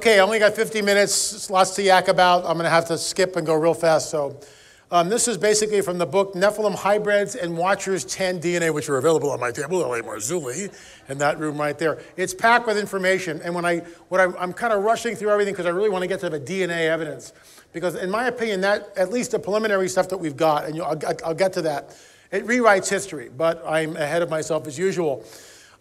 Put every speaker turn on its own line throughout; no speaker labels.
Okay, I only got 50 minutes. It's lots to yak about. I'm going to have to skip and go real fast. So this is basically from the book Nephilim Hybrids and Watchers 10 DNA, which are available on my table, L.A. Marzulli, in that room right there. It's packed with information. And I'm kind of rushing through everything because I really want to get to the DNA evidence. Because in my opinion, that at least the preliminary stuff that we've got, and I'll get to that, it rewrites history. But I'm ahead of myself as usual.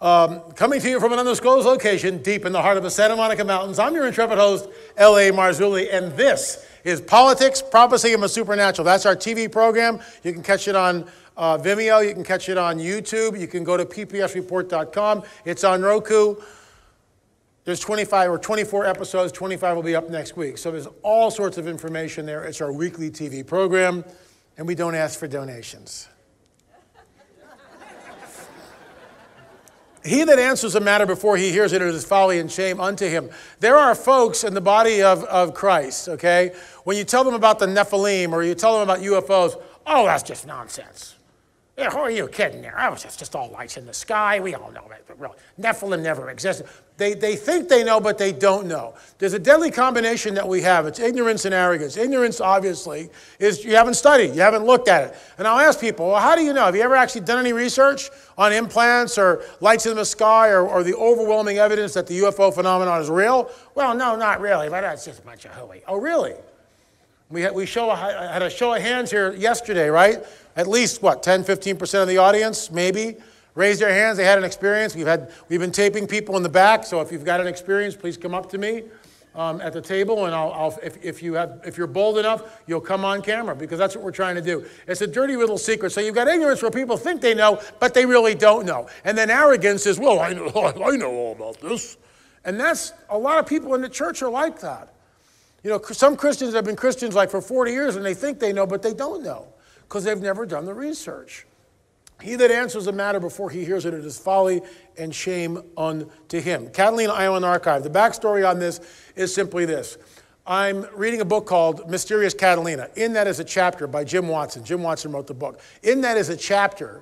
Coming to you from an undisclosed location deep in the heart of the Santa Monica Mountains, I'm your intrepid host, L.A. Marzulli, and this is Politics, Prophecy, and the Supernatural. That's our TV program. You can catch it on Vimeo. You can catch it on YouTube. You can go to ppsreport.com. It's on Roku. There's 25 or 24 episodes. 25 will be up next week. So there's all sorts of information there. It's our weekly TV program, and we don't ask for donations. He that answers a matter before he hears it is folly and shame unto him. There are folks in the body of Christ, okay? When you tell them about the Nephilim or you tell them about UFOs, oh, that's just nonsense. Yeah, who are you kidding there? Oh, it's just all lights in the sky. We all know it. But really, Nephilim never existed. They think they know, but they don't know. There's a deadly combination that we have. It's ignorance and arrogance. Ignorance, obviously, is you haven't studied. You haven't looked at it. And I'll ask people, well, how do you know? Have you ever actually done any research on implants or lights in the sky or the overwhelming evidence that the UFO phenomenon is real? Well, no, not really, but that's just a bunch of hooey. Oh, really? We had a show of hands here yesterday, right? At least, what, 10, 15% of the audience, maybe, raised their hands. They had an experience. We've been taping people in the back, so if you've got an experience, please come up to me at the table, and if you're bold enough, you'll come on camera, because that's what we're trying to do. It's a dirty little secret. So you've got ignorance where people think they know, but they really don't know. And then arrogance is, well, I know all about this. And that's, a lot of people in the church are like that. You know, some Christians have been Christians like for 40 years, and they think they know, but they don't know, because they've never done the research. He that answers a matter before he hears it, it is folly and shame unto him. Catalina Island Archive. The backstory on this is simply this. I'm reading a book called Mysterious Catalina. In that is a chapter by Jim Watson. Jim Watson wrote the book. In that is a chapter,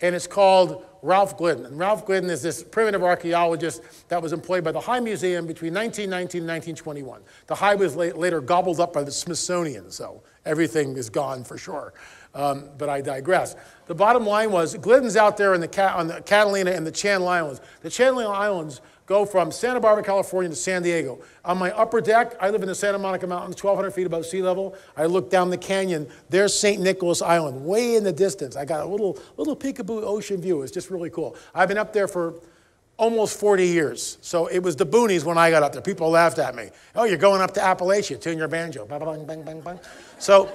and it's called Ralph Glidden. And Ralph Glidden is this primitive archaeologist that was employed by the High Museum between 1919 and 1921. The High was later gobbled up by the Smithsonian, so everything is gone for sure. But I digress. The bottom line was, Glidden's out there on the Catalina and the Channel Islands. The Channel Islands go from Santa Barbara, California to San Diego. On my upper deck, I live in the Santa Monica Mountains, 1,200 feet above sea level. I look down the canyon. There's St. Nicholas Island, way in the distance. I got a little peekaboo ocean view. It's just really cool. I've been up there for almost 40 years. So it was the boonies when I got up there. People laughed at me. Oh, you're going up to Appalachia, tune your banjo. Bang, bang, bang, bang, bang. So,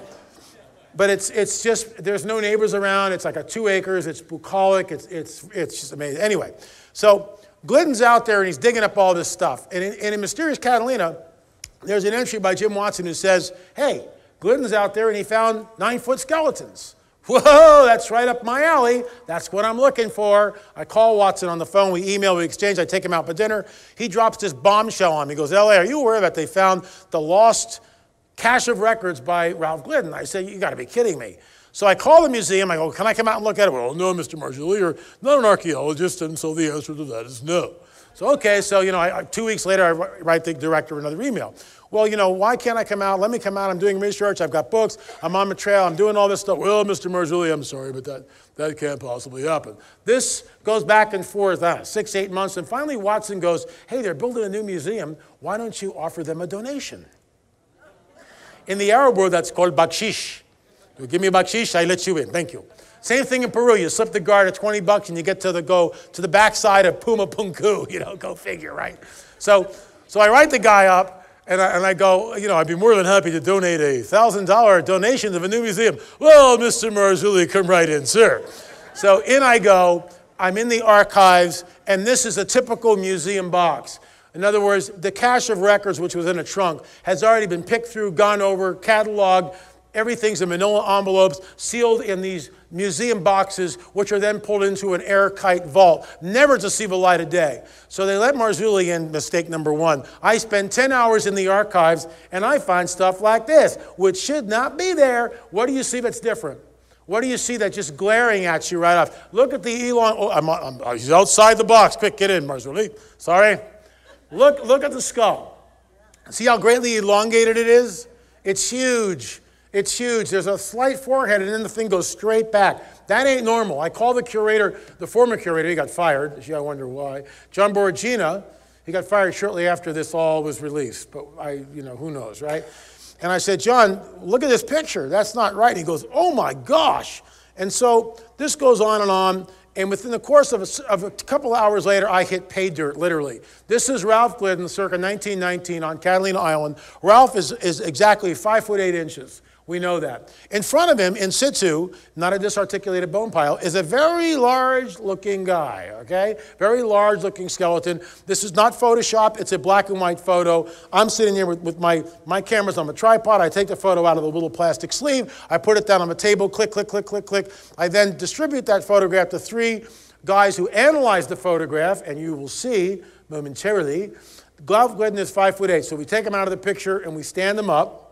but it's just, there's no neighbors around. It's like 2 acres. It's bucolic. It's just amazing. Anyway, so Glidden's out there and he's digging up all this stuff. And in Mysterious Catalina, there's an entry by Jim Watson who says, hey, Glidden's out there and he found 9-foot skeletons. Whoa, that's right up my alley. That's what I'm looking for. I call Watson on the phone. We email, we exchange. I take him out for dinner. He drops this bombshell on me. He goes, L.A., are you aware that they found the lost cache of records by Ralph Glidden? I say, you got to be kidding me. So I call the museum. I go, can I come out and look at it? Well, no, Mr. Marzulli, you're not an archaeologist, and so the answer to that is no. So, okay, so, 2 weeks later, I write the director another email. Well, why can't I come out? Let me come out. I'm doing research. I've got books. I'm on the trail. I'm doing all this stuff. Well, Mr. Marzulli, I'm sorry, but that can't possibly happen. This goes back and forth 6, 8 months, and finally Watson goes, hey, they're building a new museum. Why don't you offer them a donation? In the Arab world, that's called bakshish. You give me a bakshish, I let you in. Thank you. Same thing in Peru. You slip the guard at $20 and you get to go to the backside of Puma Punku. Go figure, right? So I write the guy up and I go, I'd be more than happy to donate a $1,000 donation to the new museum. Well, Mr. Marzulli, come right in, sir. So in I go. I'm in the archives, and this is a typical museum box. In other words, the cache of records, which was in a trunk, has already been picked through, gone over, cataloged. Everything's in manila envelopes, sealed in these museum boxes, which are then pulled into an airtight vault, never to see the light of day. So they let Marzulli in, mistake number 1. I spend 10 hours in the archives, and I find stuff like this, which should not be there. What do you see that's different? What do you see that's just glaring at you right off? Look at the elon. Oh, he's outside the box. Quick, get in, Marzulli. Sorry. Look at the skull. See how greatly elongated it is? It's huge. It's huge. There's a slight forehead, and then the thing goes straight back. That ain't normal. I called the curator, the former curator, he got fired. I wonder why. John Borgina, he got fired shortly after this all was released. But who knows, right? And I said, John, look at this picture. That's not right. And he goes, oh my gosh. And so this goes on. And within the course of a couple of hours later, I hit pay dirt, literally. This is Ralph Glidden, circa 1919 on Catalina Island. Ralph is exactly 5'8". We know that. In front of him, in situ, not a disarticulated bone pile, is a very large-looking guy, okay? Very large-looking skeleton. This is not Photoshop. It's a black and white photo. I'm sitting here with my cameras on a tripod. I take the photo out of the little plastic sleeve. I put it down on the table. Click, click, click, click, click. I then distribute that photograph to 3 guys who analyze the photograph, and you will see momentarily. Ralph Glidden is 5'8", so we take him out of the picture and we stand him up.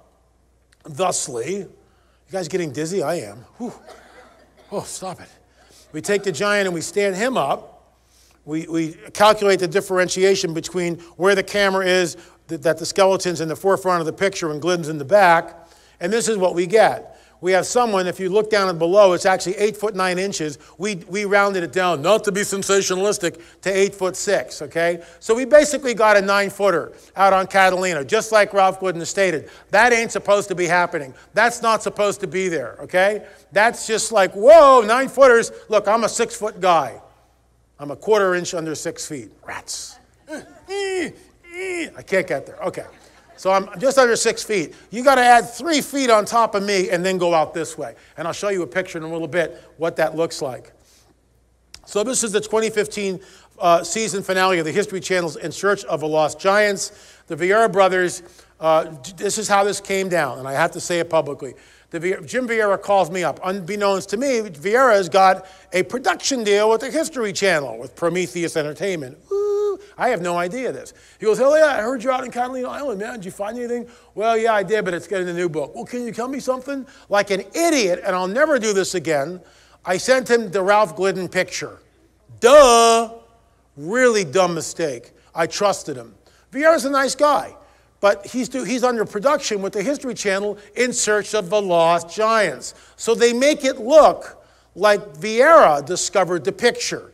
Thusly, you guys getting dizzy? I am. Whew. Oh, stop it. We take the giant and we stand him up. We calculate the differentiation between where the camera is, that the skeleton's in the forefront of the picture and Glidden's in the back. And this is what we get. We have someone, if you look down and below, it's actually 8'9". We rounded it down, not to be sensationalistic, to 8'6", okay? So we basically got a 9-footer out on Catalina, just like Ralph Glidden stated. That ain't supposed to be happening. That's not supposed to be there, okay? That's just like, whoa, 9-footers. Look, I'm a 6-foot guy. I'm a 1/4 inch under 6 feet. Rats. I can't get there, okay. So I'm just under 6 feet. You got to add 3 feet on top of me and then go out this way. And I'll show you a picture in a little bit what that looks like. So this is the 2015 season finale of the History Channel's In Search of the Lost Giants. The Vieira brothers, this is how this came down, and I have to say it publicly. Jim Vieira calls me up. Unbeknownst to me, Vieira's got a production deal with the History Channel, with Prometheus Entertainment. I have no idea this. He goes, hell yeah, I heard you're out in Catalina Island, man. Did you find anything? Well, yeah, I did, but it's getting a new book. Well, can you tell me something? Like an idiot, and I'll never do this again, I sent him the Ralph Glidden picture. Duh. Really dumb mistake. I trusted him. Vieira's a nice guy, but he's under production with the History Channel In Search of the Lost Giants. So they make it look like Vieira discovered the picture.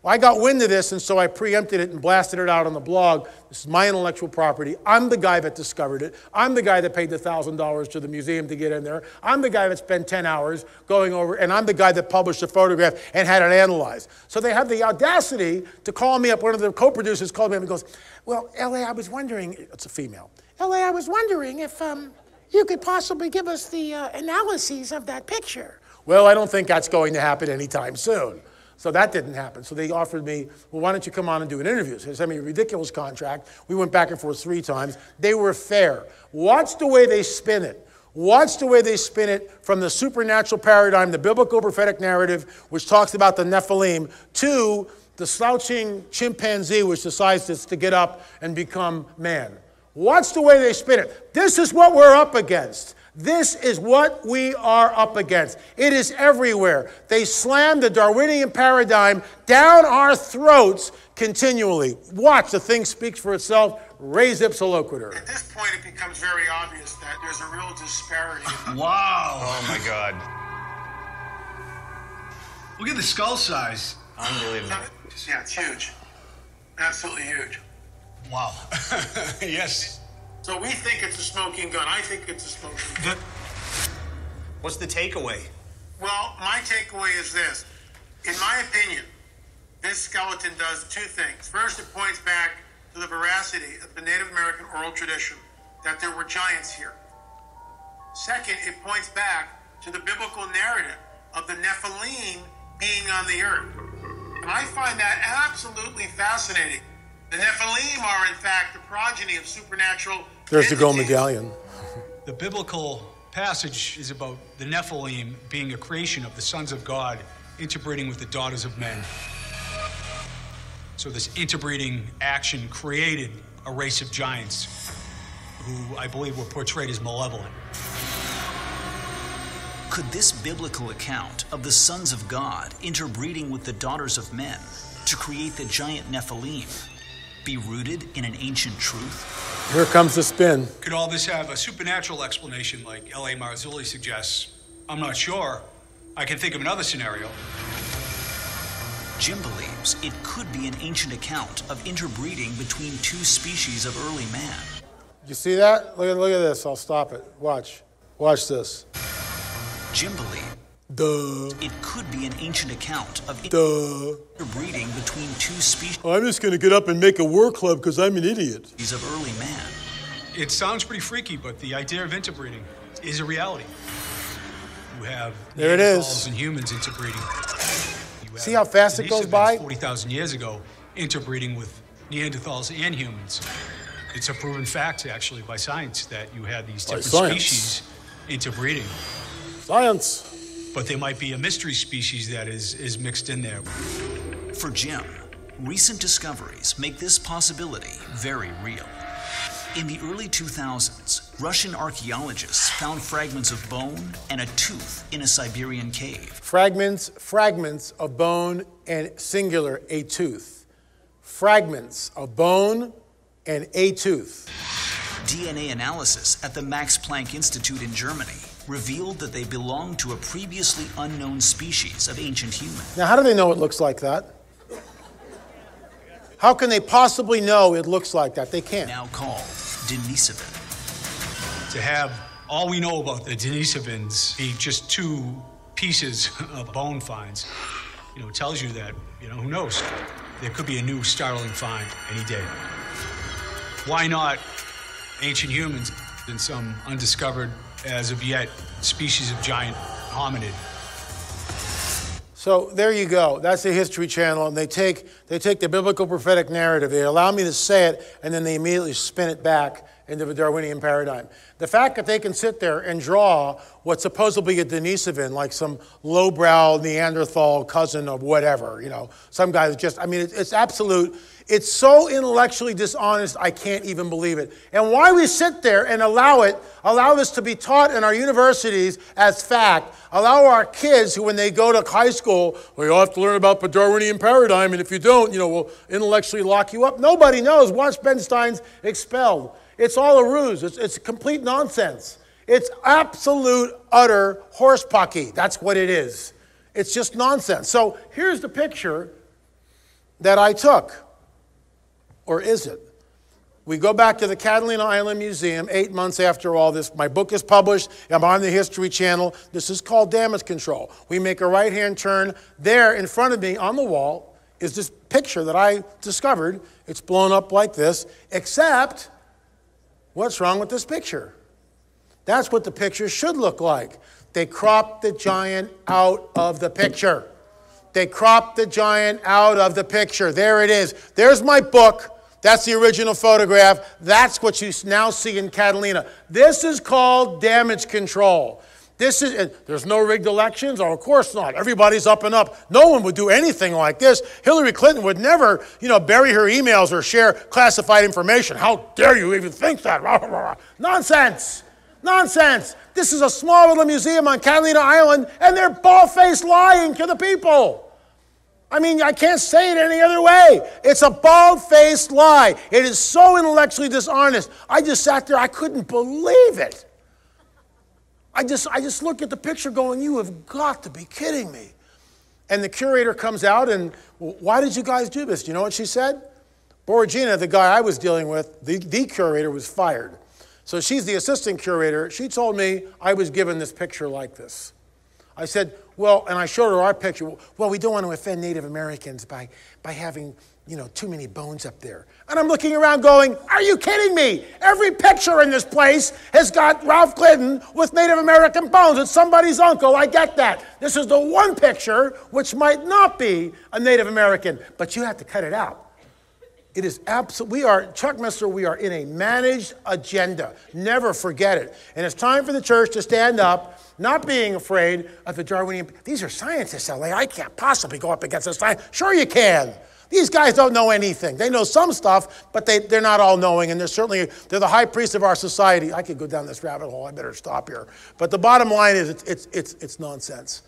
Well, I got wind of this, and so I preempted it and blasted it out on the blog. This is my intellectual property. I'm the guy that discovered it. I'm the guy that paid the $1,000 to the museum to get in there. I'm the guy that spent 10 hours going over, and I'm the guy that published the photograph and had it analyzed. So they have the audacity to call me up. One of the co-producers called me up and goes, well, L.A., I was wondering, it's a female, L.A., I was wondering if you could possibly give us the analyses of that picture. Well, I don't think that's going to happen anytime soon. So that didn't happen. So they offered me, well, why don't you come on and do an interview? So they sent me a ridiculous contract. We went back and forth 3 times. They were fair. Watch the way they spin it. Watch the way they spin it from the supernatural paradigm, the biblical prophetic narrative, which talks about the Nephilim, to the slouching chimpanzee, which decides to get up and become man. Watch the way they spin it. This is what we're up against. This is what we are up against. It is everywhere. They slam the Darwinian paradigm down our throats continually. Watch, the thing speaks for itself. Res ipsa loquitur. At this point, it becomes very obvious that there's a real disparity.
Wow. Oh, my God. Look at the skull size.
Unbelievable.
Yeah, it's huge. Absolutely huge.
Wow. Yes.
So we think it's a smoking gun. I think it's a smoking gun.
What's the takeaway?
Well, my takeaway is this. In my opinion, this skeleton does 2 things. First, it points back to the veracity of the Native American oral tradition that there were giants here. Second, it points back to the biblical narrative of the Nephilim being on the earth. And I find that absolutely fascinating. The Nephilim are, in fact, the progeny of supernatural entities. There's the gold medallion.
The biblical passage is about the Nephilim being a creation of the sons of God interbreeding with the daughters of men. So this interbreeding action created a race of giants who I believe were portrayed as malevolent.
Could this biblical account of the sons of God interbreeding with the daughters of men to create the giant Nephilim be rooted in an ancient truth?
Here comes the spin.
Could all this have a supernatural explanation like L.A. Marzulli suggests? I'm not sure. I can think of another scenario.
Jim believes it could be an ancient account of interbreeding between two species of early man.
You see that? Look at this. I'll stop it. Watch. Watch this.
Jim believes it could be an ancient account of interbreeding between two species
I'm just going to get up and make a war club because I'm an idiot.
of early man.
It sounds pretty freaky, but the idea of interbreeding is a reality. You have
There it is.
Neanderthals and humans interbreeding. You have
See how fast it goes by?
40,000 years ago, interbreeding with Neanderthals and humans. It's a proven fact, actually, by science, that you had these different species interbreeding.
Science.
But there might be a mystery species that is mixed in there.
For Jim, recent discoveries make this possibility very real. In the early 2000s, Russian archaeologists found fragments of bone and a tooth in a Siberian cave.
Fragments of bone and singular, a tooth. Fragments of bone and a tooth.
DNA analysis at the Max Planck Institute in Germany revealed that they belonged to a previously unknown species of ancient human.
Now, how do they know it looks like that? How can they possibly know it looks like that? They can't.
Now called Denisovan.
To have all we know about the Denisovans be just two pieces of bone finds, tells you that, who knows? There could be a new startling find any day. Why not ancient humans and some undiscovered, as of yet, species of giant hominid?
So there you go. That's the History Channel, and they take the biblical prophetic narrative. They allow me to say it, and then they immediately spin it back into the Darwinian paradigm. The fact that they can sit there and draw what's supposedly a Denisovan, like some lowbrow Neanderthal cousin of whatever, some guy just, it's absolute. It's so intellectually dishonest, I can't even believe it. And why we sit there and allow this to be taught in our universities as fact, allow our kids who, when they go to high school, well, you'll have to learn about the Darwinian paradigm, and if you don't, we'll intellectually lock you up. Nobody knows. Watch Ben Stein's Expelled. It's all a ruse. It's complete nonsense. It's absolute, utter horsepucky. That's what it is. It's just nonsense. So here's the picture that I took. Or is it? We go back to the Catalina Island Museum 8 months after all this. My book is published. I'm on the History Channel. This is called Damage Control. We make a right-hand turn. There in front of me on the wall is this picture that I discovered. It's blown up like this, except what's wrong with this picture? That's what the picture should look like. They cropped the giant out of the picture. They cropped the giant out of the picture. There it is. There's my book. That's the original photograph. That's what you now see in Catalina. This is called damage control. There's no rigged elections? Oh, of course not. Everybody's up and up. No one would do anything like this. Hillary Clinton would never, bury her emails or share classified information. How dare you even think that? Nonsense. Nonsense. This is a small little museum on Catalina Island, and they're bald-faced lying to the people. I can't say it any other way. It's a bald-faced lie. It is so intellectually dishonest. I just sat there. I couldn't believe it. I just look at the picture going, you have got to be kidding me. And the curator comes out and, why did you guys do this? Do you know what she said? Boragina, the guy I was dealing with, the curator, was fired. So she's the assistant curator. She told me I was given this picture like this. I said, well, and I showed her our picture. Well, we don't want to offend Native Americans by having, too many bones up there. And I'm looking around going, are you kidding me? Every picture in this place has got Ralph Clinton with Native American bones. It's somebody's uncle. I get that. This is the one picture which might not be a Native American, but you have to cut it out. It is absolute. Chuck Missler, we are in a managed agenda. Never forget it. And it's time for the church to stand up, not being afraid of the Darwinian. These are scientists, LA. I can't possibly go up against a scientist. Sure you can. These guys don't know anything. They know some stuff, but they're not all knowing, and they're the high priests of our society. I could go down this rabbit hole. I better stop here. But the bottom line is it's nonsense.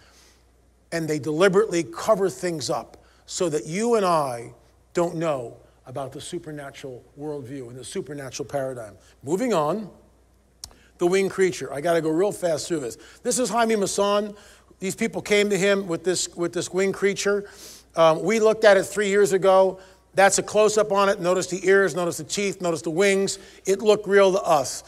And they deliberately cover things up so that you and I don't know about the supernatural worldview and the supernatural paradigm. Moving on, the winged creature. I got to go real fast through this. This is Jaime Maussan. These people came to him with this winged creature. We looked at it 3 years ago. That's a close-up on it. Notice the ears, notice the teeth, notice the wings. It looked real to us.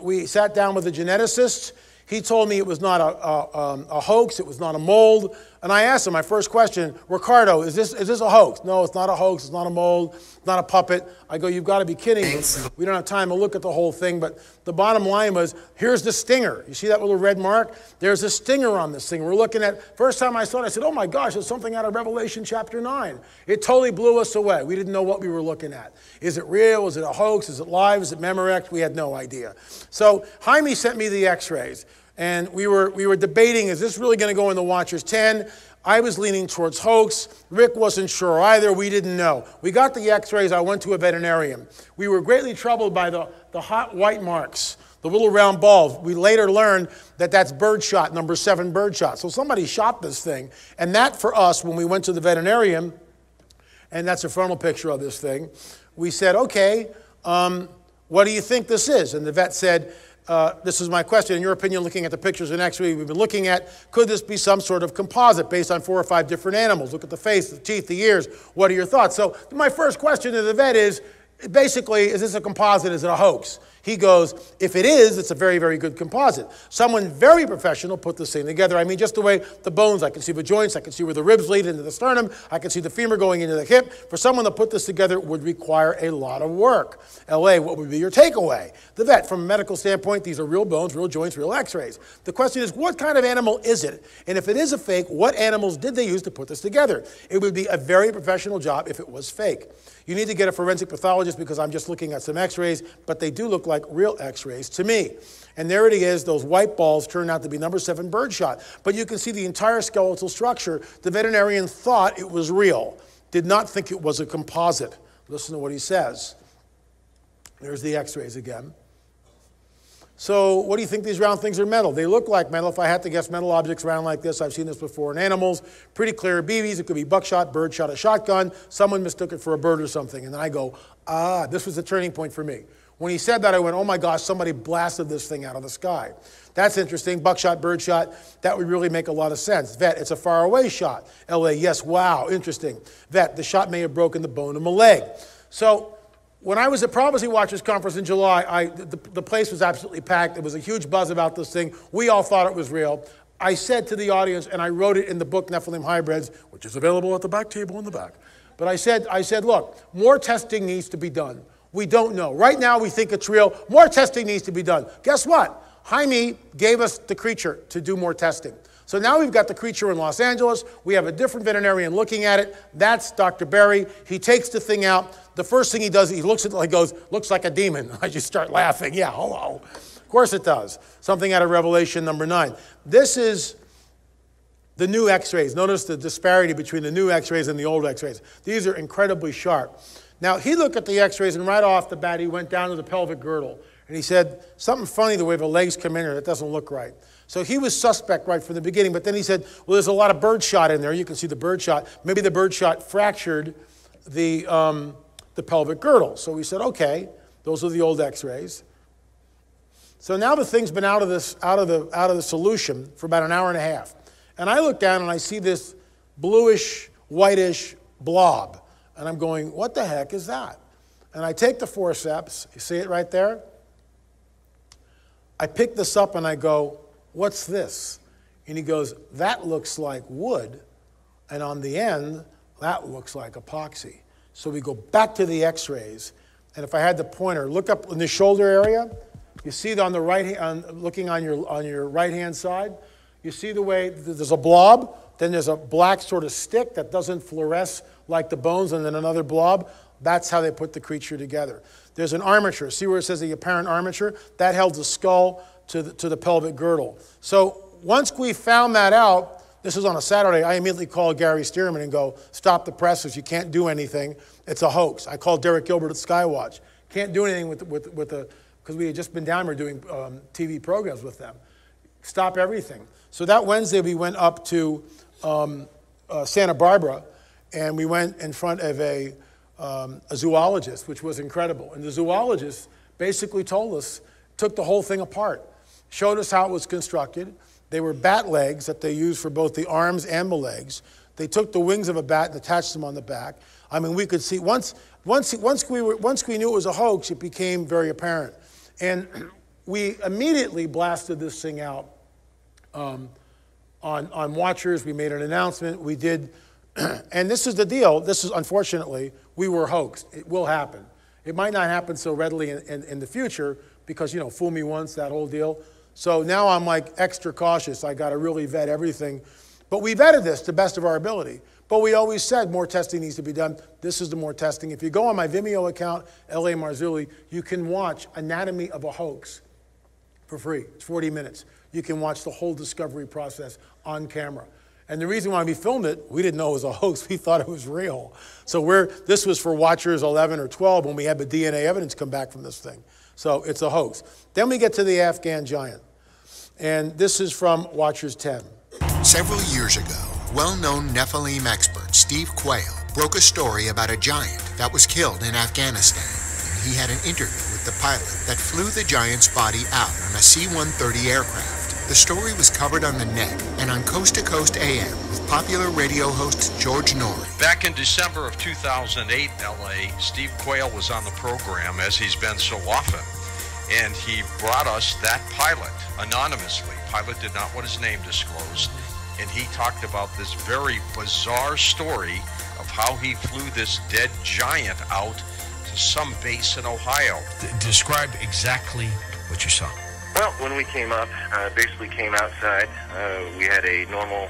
We sat down with a geneticist. He told me it was not a hoax, it was not a mold. And I asked him, my first question, Ricardo, is this a hoax? No, it's not a hoax, it's not a mold, it's not a puppet. I go, you've got to be kidding me. We don't have time to look at the whole thing, but the bottom line was, here's the stinger. You see that little red mark? There's a stinger on this thing. We're looking at, first time I saw it, I said, oh my gosh, it's something out of Revelation chapter 9. It totally blew us away. We didn't know what we were looking at. Is it real? Is it a hoax? Is it live? Is it Memorex? We had no idea. So Jaime sent me the x-rays. And we were debating, is this really going to go in the Watchers 10? I was leaning towards hoax. Rick wasn't sure either. We didn't know. We got the x-rays. I went to a veterinarian. We were greatly troubled by the hot white marks, the little round balls. We later learned that that's birdshot, number 7 birdshot. So somebody shot this thing. And that for us, when we went to the veterinarian, and that's a frontal picture of this thing, we said, okay, what do you think this is? And the vet said, this is my question. In your opinion, looking at the pictures and x-ray we've been looking at, could this be some sort of composite based on 4 or 5 different animals? Look at the face, the teeth, the ears. What are your thoughts? So my first question to the vet is, basically, is this a composite? Is it a hoax? He goes, if it is, it's a very, very good composite. Someone very professional put this thing together. I mean, just the way the bones, I can see the joints, I can see where the ribs lead into the sternum, I can see the femur going into the hip. For someone to put this together would require a lot of work. LA, what would be your takeaway? The vet, from a medical standpoint, these are real bones, real joints, real x-rays. The question is, what kind of animal is it? And if it is a fake, what animals did they use to put this together? It would be a very professional job if it was fake. You need to get a forensic pathologist because I'm just looking at some x-rays, but they do look like real x-rays to me. And there it is, those white balls turned out to be number 7 birdshot. But you can see the entire skeletal structure. The veterinarian thought it was real, did not think it was a composite. Listen to what he says. There's the x-rays again. So what do you think these round things are metal? They look like metal. If I had to guess metal objects round like this, I've seen this before in animals. Pretty clear BBs. It could be buckshot, birdshot, a shotgun. Someone mistook it for a bird or something. And then I go, this was the turning point for me. When he said that, I went, oh my gosh, somebody blasted this thing out of the sky. That's interesting. Buckshot, birdshot, that would really make a lot of sense. Vet, it's a faraway shot. LA, yes, wow, interesting. Vet, the shot may have broken the bone of my leg. So when I was at Prophecy Watchers Conference in July, the place was absolutely packed. There was a huge buzz about this thing. We all thought it was real. I said to the audience, and I wrote it in the book, Nephilim Hybrids, which is available at the back table in the back. But I said, look, more testing needs to be done. We don't know. Right now, we think it's real. More testing needs to be done. Guess what? Jaime gave us the creature to do more testing. So now we've got the creature in Los Angeles. We have a different veterinarian looking at it. That's Dr. Berry. He takes the thing out. The first thing he does, he looks at it, he goes, looks like a demon. I just start laughing. Yeah, hello. Of course it does. Something out of Revelation number 9. This is the new x-rays. Notice the disparity between the new x-rays and the old x-rays. These are incredibly sharp. Now, he looked at the x-rays, and right off the bat, he went down to the pelvic girdle. And he said, something funny the way the legs come in here. That doesn't look right. So he was suspect right from the beginning. But then he said, well, there's a lot of birdshot in there. You can see the birdshot. Maybe the birdshot fractured the pelvic girdle. So we said, okay, those are the old x-rays. So now the thing's been out of the solution for about an hour and a half. And I look down, and I see this bluish, whitish blob. And I'm going, what the heck is that? And I take the forceps. You see it right there? I pick this up, and I go, what's this? And he goes, that looks like wood. And on the end, that looks like epoxy. So we go back to the x-rays. And if I had the pointer, look up in the shoulder area. You see it on the right hand, looking on your right-hand side. You see the way there's a blob. Then there's a black sort of stick that doesn't fluoresce like the bones, and then another blob. That's how they put the creature together. There's an armature. See where it says the apparent armature? That held the skull to the pelvic girdle. So once we found that out, this was on a Saturday, I immediately called Gary Stearman and go, stop the presses. You can't do anything. It's a hoax. I called Derek Gilbert at Skywatch. Can't do anything because we had just been down there doing TV programs with them. Stop everything. So that Wednesday we went up to Santa Barbara, and we went in front of a a zoologist, which was incredible. And the zoologist basically told us, took the whole thing apart, showed us how it was constructed. They were bat legs that they used for both the arms and the legs. They took the wings of a bat and attached them on the back. I mean, we could see, once we knew it was a hoax, it became very apparent. And we immediately blasted this thing out on Watchers. We made an announcement. We did, and this is the deal. This is, unfortunately, we were hoaxed. It will happen. It might not happen so readily in the future because, you know, fool me once, that whole deal. So now I'm like extra cautious. I got to really vet everything. But we vetted this to the best of our ability. But we always said more testing needs to be done. This is the more testing. If you go on my Vimeo account, L.A. Marzulli, you can watch Anatomy of a Hoax for free. It's 40 minutes. You can watch the whole discovery process on camera. And the reason why we filmed it, we didn't know it was a hoax. We thought it was real. So this was for Watchers 11 or 12 when we had the DNA evidence come back from this thing. So it's a hoax. Then we get to the Afghan giant. And this is from Watchers 10.
Several years ago, well-known Nephilim expert Steve Quayle broke a story about a giant that was killed in Afghanistan. And he had an interview with the pilot that flew the giant's body out on a C-130 aircraft. The story was covered on the net and on Coast to Coast AM with popular radio host George Norrie.
Back in December of 2008 in LA, Steve Quayle was on the program, as he's been so often, and he brought us that pilot anonymously. Pilot did not want his name disclosed, and he talked about this very bizarre story of how he flew this dead giant out to some base in Ohio.
Describe exactly what you saw.
Well, when we came up, basically came outside, we had a normal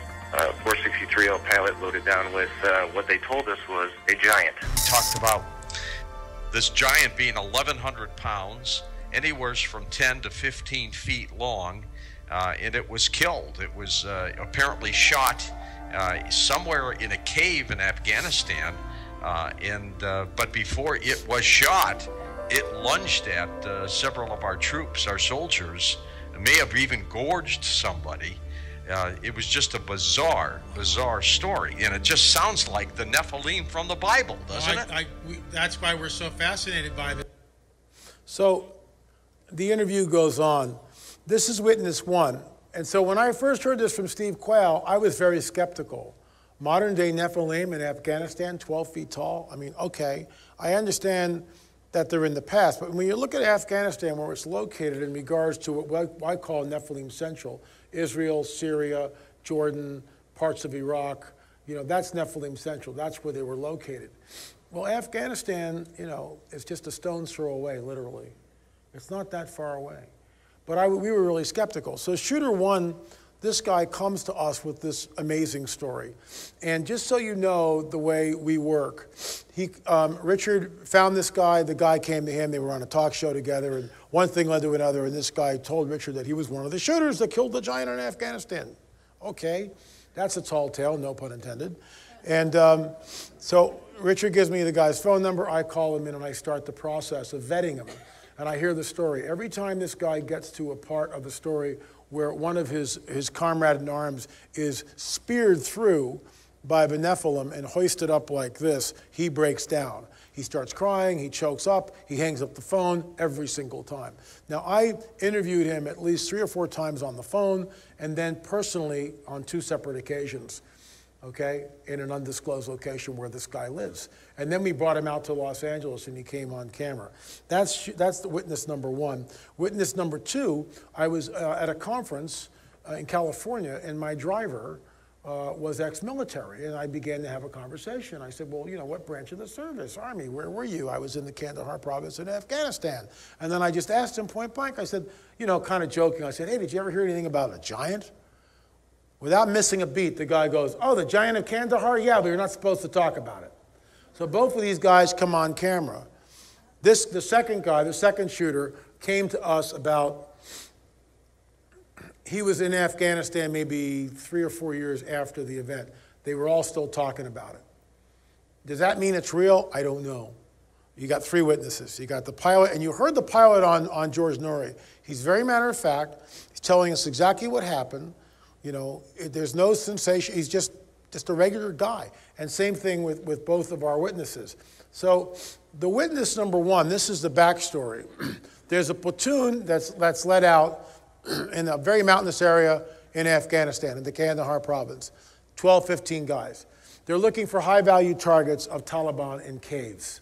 463L pilot loaded down with what they told us was a giant.
He talked about this giant being 1,100 pounds, anywhere from 10 to 15 feet long, and it was killed. It was apparently shot somewhere in a cave in Afghanistan, but before it was shot, it lunged at several of our troops, our soldiers. It may have even gorged somebody. It was just a bizarre story, and it just sounds like the Nephilim from the Bible, doesn't it?
That's why we're so fascinated by this. So the interview goes on. This is witness one. And so when I first heard this from Steve Quayle, I was very skeptical. Modern day Nephilim in Afghanistan, 12 feet tall. I mean, okay, I understand that they're in the past, but when you look at Afghanistan, where it's located in regards to what I call Nephilim Central, Israel, Syria, Jordan, parts of Iraq, you know, that's Nephilim Central. That's where they were located. Well, Afghanistan, you know, is just a stone's throw away, literally. It's not that far away. But we were really skeptical. So shooter one, this guy comes to us with this amazing story. And just so you know the way we work, Richard found this guy, the guy came to him, they were on a talk show together, and one thing led to another, and this guy told Richard that he was one of the shooters that killed the giant in Afghanistan. Okay, that's a tall tale, no pun intended. And so Richard gives me the guy's phone number, I call him in and I start the process of vetting him. And I hear the story. Every time this guy gets to a part of the story where one of his comrade in arms is speared through by the Nephilim and hoisted up like this, he breaks down. He starts crying, he chokes up, he hangs up the phone every single time. Now, I interviewed him at least 3 or 4 times on the phone and then personally on 2 separate occasions, okay, in an undisclosed location where this guy lives. And then we brought him out to Los Angeles and he came on camera. That's the witness number 1. Witness number 2, I was at a conference in California and my driver was ex-military, and I began to have a conversation. I said, well, you know, what branch of the service? Army, where were you? I was in the Kandahar province in Afghanistan. And then I just asked him point blank, I said, you know, kind of joking, I said, hey, did you ever hear anything about a giant? Without missing a beat, the guy goes, oh, the giant of Kandahar? Yeah, but you're not supposed to talk about it. So both of these guys come on camera. The second guy, the second shooter, came to us about, he was in Afghanistan maybe 3 or 4 years after the event. They were all still talking about it. Does that mean it's real? I don't know. You got 3 witnesses. You got the pilot, and you heard the pilot on George Norrie. He's very matter of fact. He's telling us exactly what happened. You know, there's no sensation. He's just a regular guy. And same thing with both of our witnesses. So the witness number one, this is the backstory. There's a platoon that's let out in a very mountainous area in Afghanistan, in the Kandahar province, 12, 15 guys. They're looking for high-value targets of Taliban in caves.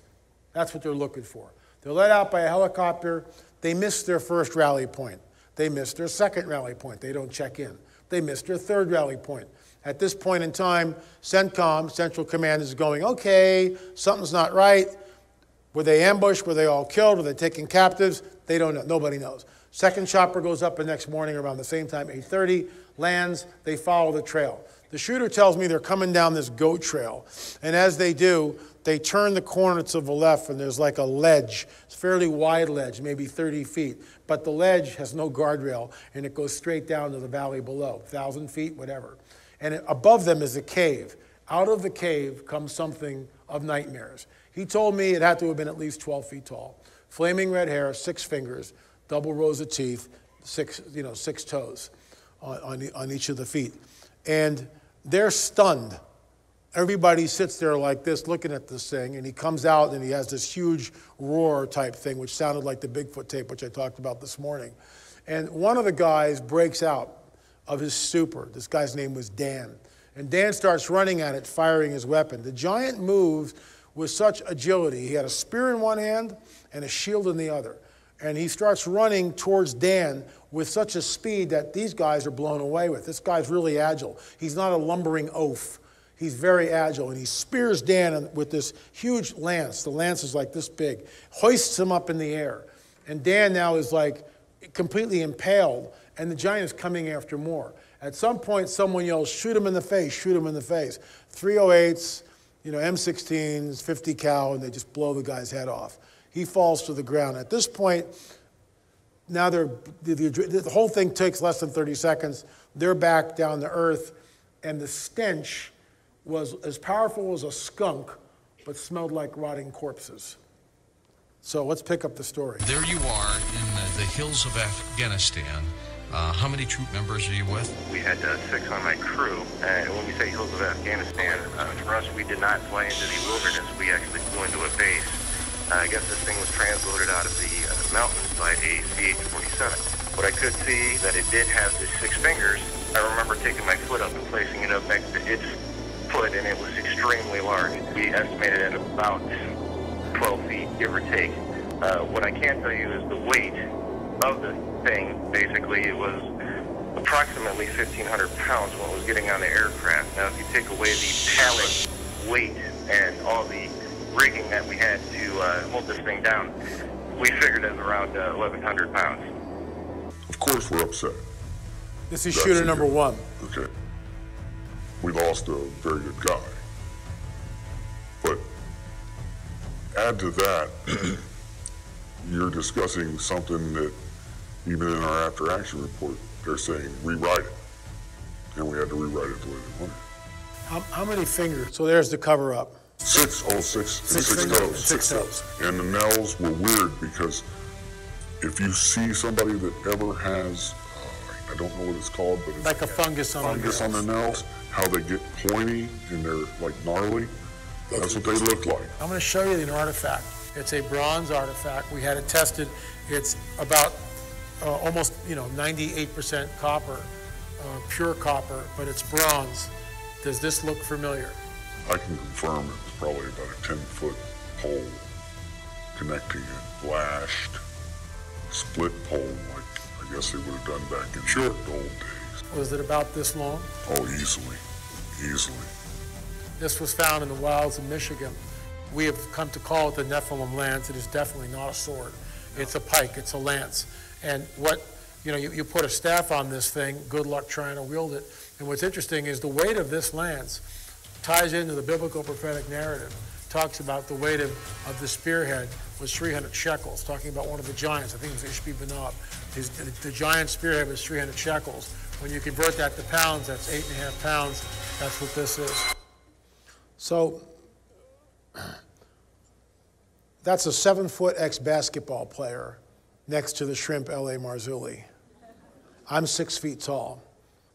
That's what they're looking for. They're let out by a helicopter. They missed their first rally point. They missed their second rally point. They don't check in. They missed their third rally point. At this point in time, CENTCOM, Central Command, is going, okay, something's not right. Were they ambushed? Were they all killed? Were they taken captives? They don't know. Nobody knows. Second chopper goes up the next morning around the same time, 8:30, lands. They follow the trail. The shooter tells me they're coming down this goat trail. And as they do, they turn the corner to the left, and there's like a ledge. It's a fairly wide ledge, maybe 30 feet. But the ledge has no guardrail, and it goes straight down to the valley below, 1,000 feet, whatever. And above them is a cave. Out of the cave comes something of nightmares. He told me it had to have been at least 12 feet tall. Flaming red hair, 6 fingers, double rows of teeth, 6 toes on each of the feet. And they're stunned. Everybody sits there like this looking at this thing, and he comes out and he has this huge roar type thing, which sounded like the Bigfoot tape, which I talked about this morning. And one of the guys breaks out of his stupor. This guy's name was Dan. And Dan starts running at it, firing his weapon. The giant moves with such agility. He had a spear in one hand and a shield in the other. And he starts running towards Dan with such a speed that these guys are blown away with. This guy's really agile. He's not a lumbering oaf. He's very agile, and he spears Dan with this huge lance. The lance is like this big, hoists him up in the air. And Dan now is like completely impaled, and the giant is coming after more. At some point, someone yells, shoot him in the face, shoot him in the face. 308s, M16s, 50 cal, and they just blow the guy's head off. He falls to the ground. At this point, now the whole thing takes less than 30 seconds. They're back down to earth, and the stench was as powerful as a skunk, but smelled like rotting corpses. So let's pick up the story.
There you are in the hills of Afghanistan. How many troop members are you with?
We had 6 on my crew, and when we say hills of Afghanistan, for us, we did not fly into the wilderness. We actually flew into a base. I guess this thing was transloaded out of the mountains by a CH-47. But I could see that it did have the 6 fingers. I remember taking my foot up and placing it up next to its foot, and it was extremely large. We estimated at about 12 feet, give or take. What I can tell you is the weight of the thing. Basically, it was approximately 1,500 pounds when it was getting on the aircraft. Now, if you take away the pallet weight and all the rigging that we had to hold this thing down, we figured it was around 1,100 pounds.
Of course, we're upset.
This is shooter number one.
Okay. We lost a very good guy. But add to that, you're discussing something that even in our after-action report, they're saying rewrite it. And we had to rewrite it the way they wanted.
How many fingers? So there's the cover-up.
6 toes.
6 toes.
And the nails were weird because if you see somebody that ever has, I don't know what it's called, but it's
like a fungus on
the nails, how they get pointy and they're like gnarly. That's what they look like.
I'm going to show you an artifact. It's a bronze artifact. We had it tested. It's about almost 98% copper, pure copper, but it's bronze. Does this look familiar?
I can confirm it's probably about a 10-foot pole connecting it, lashed, split pole like I guess they would have done back in the old days.
Was it about this long?
Oh, easily.
This was found in the wilds of Michigan. We have come to call it the Nephilim lance. It is definitely not a sword. It's a pike, it's a lance. And what, you put a staff on this thing, good luck trying to wield it. And what's interesting is the weight of this lance ties into the biblical prophetic narrative. Talks about the weight of the spearhead was 300 shekels, talking about one of the giants. I think it was Ishbi-Benob. The giant spearhead was 300 shekels. When you convert that to pounds, that's 8.5 pounds. That's what this is. So that's a 7-foot ex-basketball player next to the shrimp L.A. Marzulli. I'm 6 feet tall.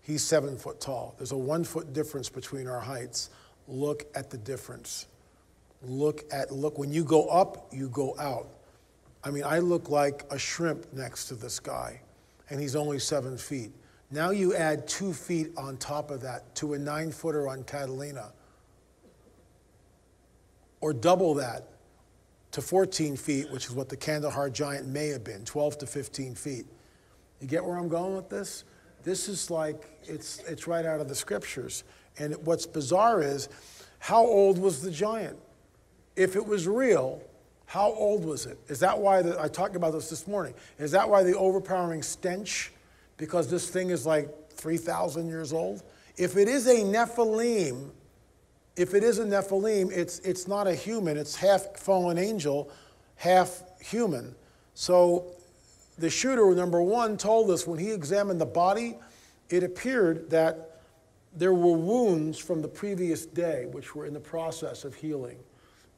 He's 7 foot tall. There's a 1 foot difference between our heights. Look at the difference. Look, when you go up, you go out. I mean, I look like a shrimp next to this guy, and he's only 7 feet. Now you add 2 feet on top of that to a 9-footer on Catalina, or double that to 14 feet, which is what the Kandahar giant may have been, 12 to 15 feet. You get where I'm going with this? This is like, it's right out of the scriptures. And what's bizarre is, how old was the giant? If it was real, how old was it? Is that why, I talked about this morning, is that why the overpowering stench? Because this thing is like 3,000 years old? If it is a Nephilim, it's not a human, it's half fallen angel, half human. So the shooter, number one, told us when he examined the body, it appeared that there were wounds from the previous day, which were in the process of healing.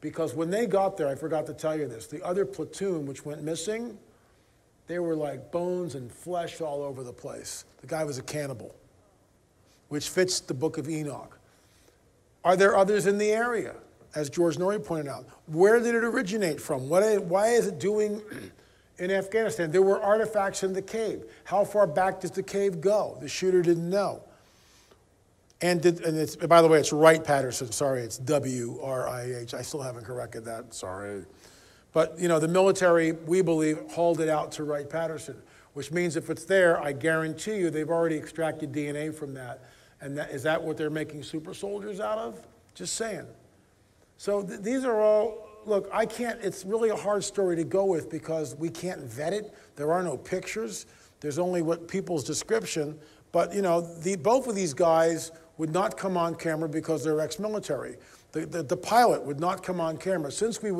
Because when they got there, I forgot to tell you this, the other platoon which went missing, they were like bones and flesh all over the place. The guy was a cannibal, which fits the book of Enoch. Are there others in the area? As George Norrie pointed out, where did it originate from? Why is it doing in Afghanistan? There were artifacts in the cave. How far back does the cave go? The shooter didn't know. And it's, by the way, it's Wright Patterson. Sorry, it's W-R-I-H. I still haven't corrected that. Sorry. But, you know, the military, we believe, hauled it out to Wright Patterson, which means if it's there, I guarantee you they've already extracted DNA from that. And is that what they're making super soldiers out of? Just saying. So these are all, look, I can't, it's really a hard story to go with because we can't vet it. There are no pictures. There's only what people's description. But, you know, both of these guys would not come on camera because they're ex-military. The pilot would not come on camera. Since we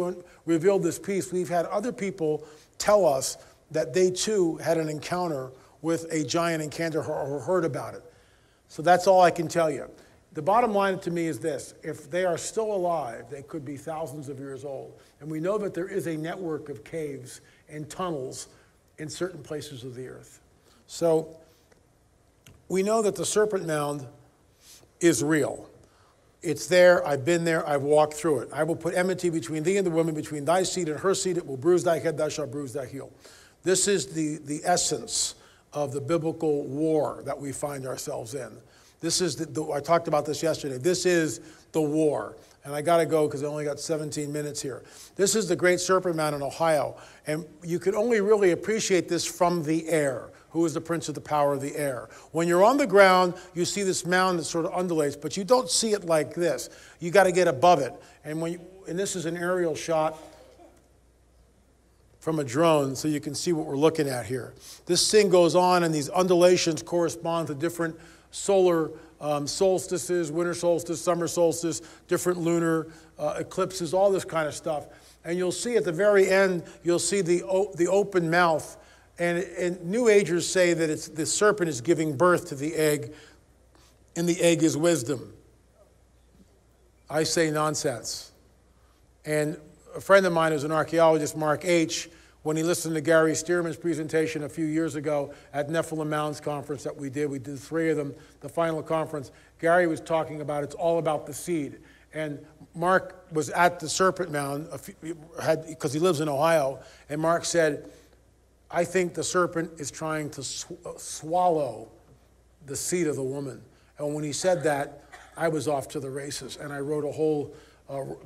revealed this piece, we've had other people tell us that they too had an encounter with a giant in Kandahar or heard about it. So that's all I can tell you. The bottom line to me is this: if they are still alive, they could be thousands of years old. And we know that there is a network of caves and tunnels in certain places of the earth. So we know that the serpent mound is real. It's there, I've been there, I've walked through it. I will put enmity between thee and the woman, between thy seed and her seed. It will bruise thy head, thou shalt bruise thy heel. This is the essence of the biblical war that we find ourselves in. This is, I talked about this yesterday, this is the war. And I gotta go because I only got 17 minutes here. This is the Great Serpent Mound in Ohio. And you can only really appreciate this from the air. Who is the prince of the power of the air? When you're on the ground, you see this mound that sort of undulates, but you don't see it like this. You gotta get above it. And this is an aerial shot from a drone, so you can see what we're looking at here. This thing goes on, and these undulations correspond to different solar solstices, winter solstice, summer solstice, different lunar eclipses, all this kind of stuff. And you'll see at the very end, you'll see the open mouth. And New Agers say that the serpent is giving birth to the egg, and the egg is wisdom. I say nonsense. And a friend of mine who's an archaeologist, Mark H., when he listened to Gary Stearman's presentation a few years ago at Nephilim Mounds conference that we did 3 of them, the final conference, Gary was talking about it's all about the seed. And Mark was at the Serpent Mound, because he lives in Ohio, and Mark said, I think the serpent is trying to swallow the seed of the woman. And when he said that, I was off to the races, and I wrote a whole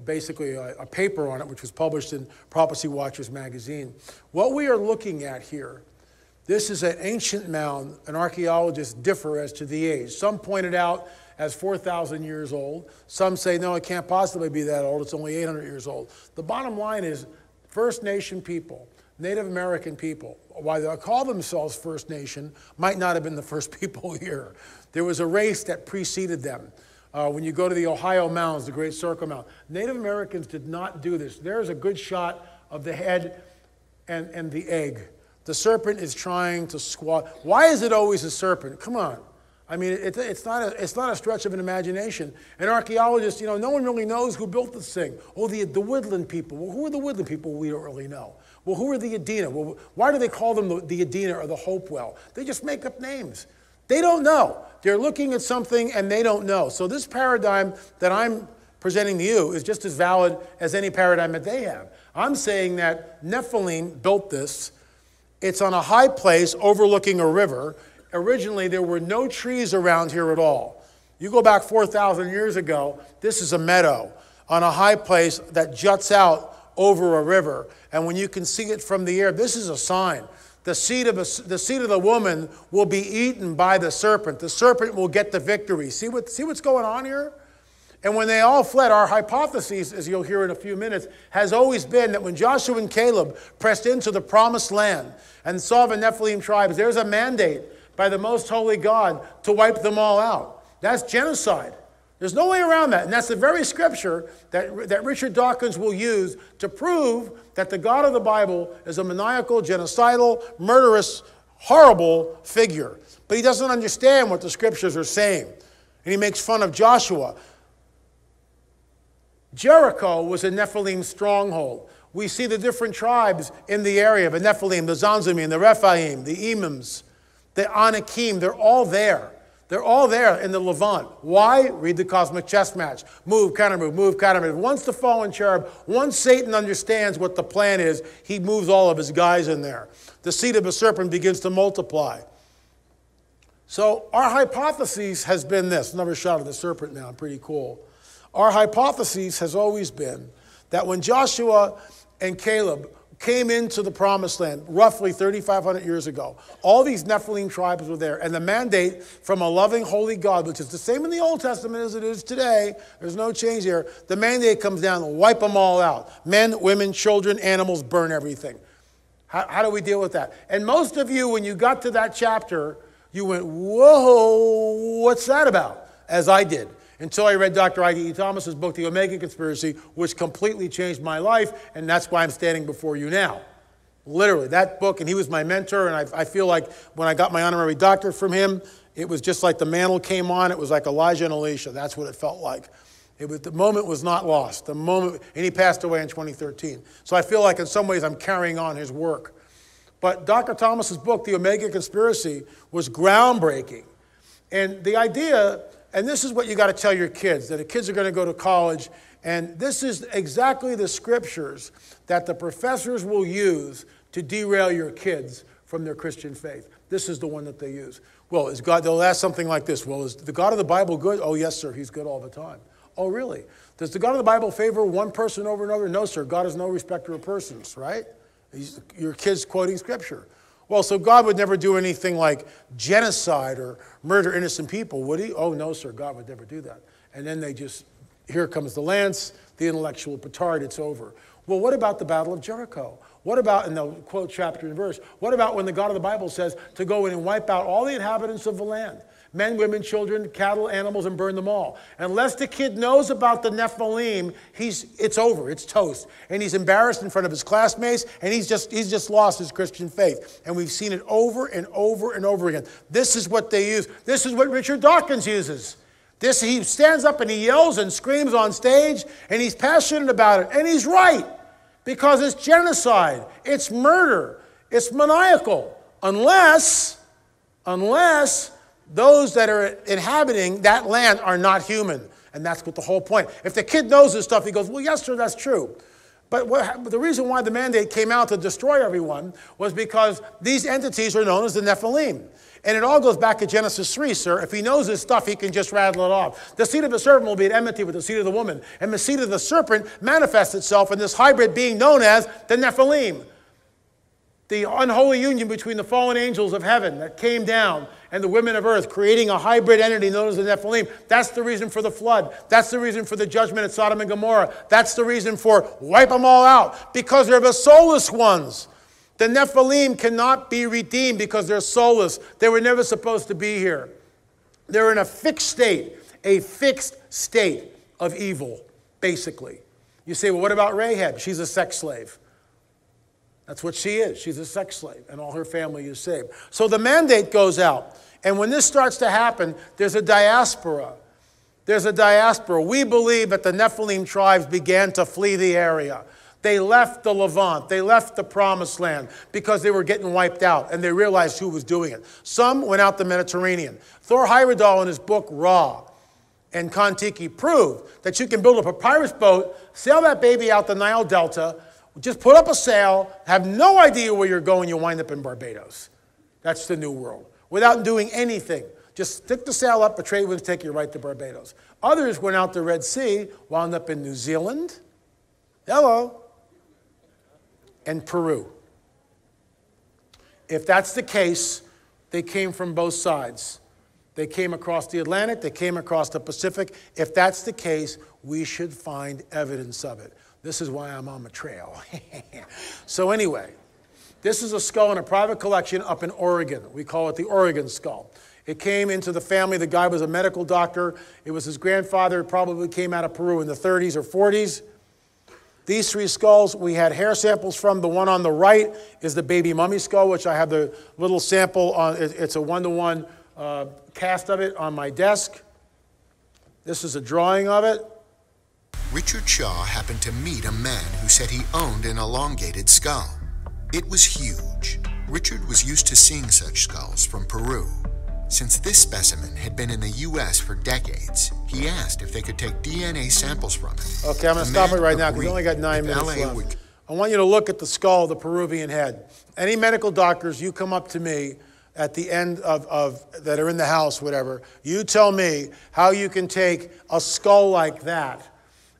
basically a paper on it, which was published in Prophecy Watchers magazine. What we are looking at here, this is an ancient mound, and archaeologists differ as to the age. Some point it out as 4,000 years old. Some say, no, it can't possibly be that old, it's only 800 years old. The bottom line is, First Nation people, Native American people, why they call themselves First Nation, might not have been the first people here. There was a race that preceded them. When you go to the Ohio Mounds, the Great Circle Mound, Native Americans did not do this. There's a good shot of the head and the egg. The serpent is trying to swallow. Why is it always a serpent? Come on. I mean, it's not a stretch of an imagination. And archaeologists, you know, no one really knows who built this thing. Oh, the woodland people. Well, who are the woodland people? We don't really know. Well, who are the Adena? Well, why do they call them the Adena or the Hopewell? They just make up names. They don't know. They're looking at something and they don't know. So this paradigm that I'm presenting to you is just as valid as any paradigm that they have. I'm saying that Nephilim built this. It's on a high place overlooking a river. Originally, there were no trees around here at all. You go back 4,000 years ago, this is a meadow on a high place that juts out over a river. And when you can see it from the air, this is a sign. The seed of the woman will be eaten by the serpent. The serpent will get the victory. See what's going on here? And when they all fled, our hypothesis, as you'll hear in a few minutes, has always been that when Joshua and Caleb pressed into the promised land and saw the Nephilim tribes, there's a mandate by the most holy God to wipe them all out. That's genocide. There's no way around that. And that's the very scripture that Richard Dawkins will use to prove that the God of the Bible is a maniacal, genocidal, murderous, horrible figure. But he doesn't understand what the scriptures are saying. And he makes fun of Joshua. Jericho was a Nephilim stronghold. We see the different tribes in the area, the Nephilim, the Zanzumim, the Rephaim, the Emims, the Anakim. They're all there. They're all there in the Levant. Why? Read the cosmic chess match. Move, counter-move, move, counter-move. Once the fallen cherub, once Satan understands what the plan is, he moves all of his guys in there. The seed of the serpent begins to multiply. So our hypothesis has been this. Another shot of the serpent now, pretty cool. Our hypothesis has always been that when Joshua and Caleb came into the promised land roughly 3,500 years ago, all these Nephilim tribes were there. And the mandate from a loving, holy God, which is the same in the Old Testament as it is today, there's no change here, the mandate comes down to wipe them all out. Men, women, children, animals, burn everything. How do we deal with that? And most of you, when you got to that chapter, you went, whoa, what's that about? As I did. Until I read Dr. I.D.E. Thomas's book, The Omega Conspiracy, which completely changed my life, and that's why I'm standing before you now. Literally, that book, and he was my mentor, and I feel like when I got my honorary doctorate from him, it was just like the mantle came on. It was like Elijah and Elisha. That's what it felt like. The moment was not lost. The moment, and he passed away in 2013. So I feel like in some ways I'm carrying on his work. But Dr. Thomas's book, The Omega Conspiracy, was groundbreaking. And the idea... And this is what you got to tell your kids, that the kids are going to go to college, and this is exactly the scriptures that the professors will use to derail your kids from their Christian faith. This is the one that they use. Well, is God, they'll ask something like this. Well, is the God of the Bible good? Oh, yes, sir, he's good all the time. Oh, really? Does the God of the Bible favor one person over another? No, sir, God is no respecter of persons, right? Your kid's quoting scripture. Well, so God would never do anything like genocide or murder innocent people, would he? Oh, no, sir, God would never do that. And then they just, here comes the lance, the intellectual petard, it's over. Well, what about the Battle of Jericho? What about, and they'll quote chapter and verse, what about when the God of the Bible says to go in and wipe out all the inhabitants of the land? Men, women, children, cattle, animals, and burn them all. Unless the kid knows about the Nephilim, it's over, it's toast. And he's embarrassed in front of his classmates, and he's just lost his Christian faith. And we've seen it over and over and over again. This is what they use. This is what Richard Dawkins uses. He stands up and he yells and screams on stage, and he's passionate about it. And he's right, because it's genocide, it's murder, it's maniacal. Unless those that are inhabiting that land are not human. And that's what the whole point. If the kid knows this stuff, he goes, well, yes, sir, that's true. But the reason why the mandate came out to destroy everyone was because these entities are known as the Nephilim. And it all goes back to Genesis 3, sir. If he knows this stuff, he can just rattle it off. The seed of the serpent will be at enmity with the seed of the woman. And the seed of the serpent manifests itself in this hybrid being known as the Nephilim. The unholy union between the fallen angels of heaven that came down and the women of earth, creating a hybrid entity known as the Nephilim. That's the reason for the flood. That's the reason for the judgment at Sodom and Gomorrah. That's the reason for wipe them all out, because they're the soulless ones. The Nephilim cannot be redeemed because they're soulless. They were never supposed to be here. They're in a fixed state of evil, basically. You say, well, what about Rahab? She's a sex slave. That's what she is. She's a sex slave, and all her family is saved. So the mandate goes out. And when this starts to happen, there's a diaspora. There's a diaspora. We believe that the Nephilim tribes began to flee the area. They left the Levant. They left the Promised Land because they were getting wiped out, and they realized who was doing it. Some went out the Mediterranean. Thor Heyerdahl, in his book, Ra, and Kon-Tiki prove that you can build a papyrus boat, sail that baby out the Nile Delta, just put up a sail, have no idea where you're going, you'll wind up in Barbados. That's the new world. Without doing anything. Just stick the sail up, a trade winds take you right to Barbados. Others went out the Red Sea, wound up in New Zealand, hello, and Peru. If that's the case, they came from both sides. They came across the Atlantic, they came across the Pacific. If that's the case, we should find evidence of it. This is why I'm on the trail. So anyway, this is a skull in a private collection up in Oregon. We call it the Oregon skull. It came into the family. The guy was a medical doctor. It was his grandfather. It probably came out of Peru in the 30s or 40s. These three skulls, we had hair samples from. The one on the right is the baby mummy skull, which I have the little sample on. It's a one-to-one cast of it on my desk. This is a drawing of it.
Richard Shaw happened to meet a man who said he owned an elongated skull. It was huge. Richard was used to seeing such skulls from Peru. Since this specimen had been in the U.S. for decades, he asked if they could take DNA samples from it.
Okay, I'm going to stop it right now because we only got 9 minutes left. I want you to look at the skull of the Peruvian head. Any medical doctors, you come up to me at the end of that are in the house, whatever, you tell me how you can take a skull like that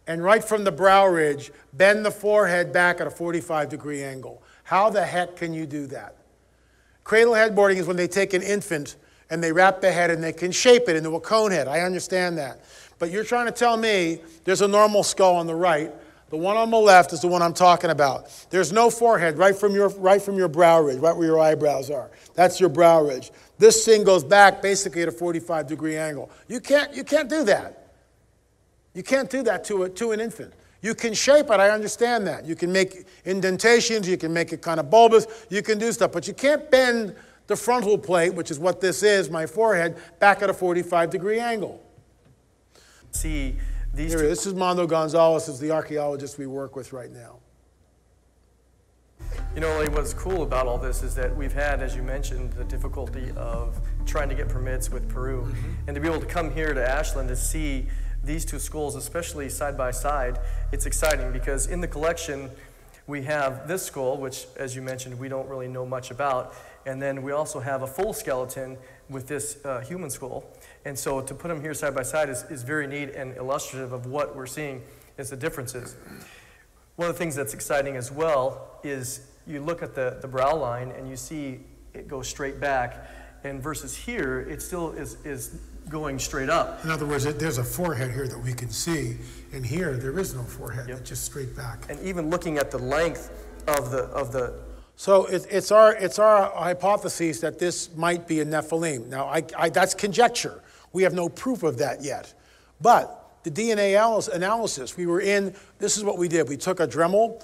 and right from the brow ridge, bend the forehead back at a 45-degree angle. How the heck can you do that? Cradle headboarding is when they take an infant and they wrap the head and they can shape it into a cone head. I understand that. But you're trying to tell me there's a normal skull on the right. The one on the left is the one I'm talking about. There's no forehead right from your brow ridge, right where your eyebrows are. That's your brow ridge. This thing goes back basically at a 45-degree angle. You can't do that. You can't do that to an infant. You can shape it, I understand that. You can make indentations, you can make it kind of bulbous, you can do stuff, but you can't bend the frontal plate, which is what this is, my forehead, back at a 45-degree angle.
See, these
Here, this is Mondo Gonzalez, is the archaeologist we work with right now.
You know, like, what's cool about all this is that we've had, as you mentioned, the difficulty of trying to get permits with Peru. And to be able to come here to Ashland to see these two skulls, especially side by side, it's exciting because in the collection we have this skull, which, as you mentioned, we don't really know much about, and then we also have a full skeleton with this human skull. And so to put them here side by side is very neat and illustrative of what we're seeing is the differences. One of the things that's exciting as well is you look at the brow line and you see it goes straight back, and versus here, it still is going straight up.
In other words, there's a forehead here that we can see, and here there is no forehead, it's just straight back.
And even looking at the length of the
So it's our hypothesis that this might be a Nephilim. Now, that's conjecture. We have no proof of that yet. But the DNA analysis, this is what we did. We took a Dremel,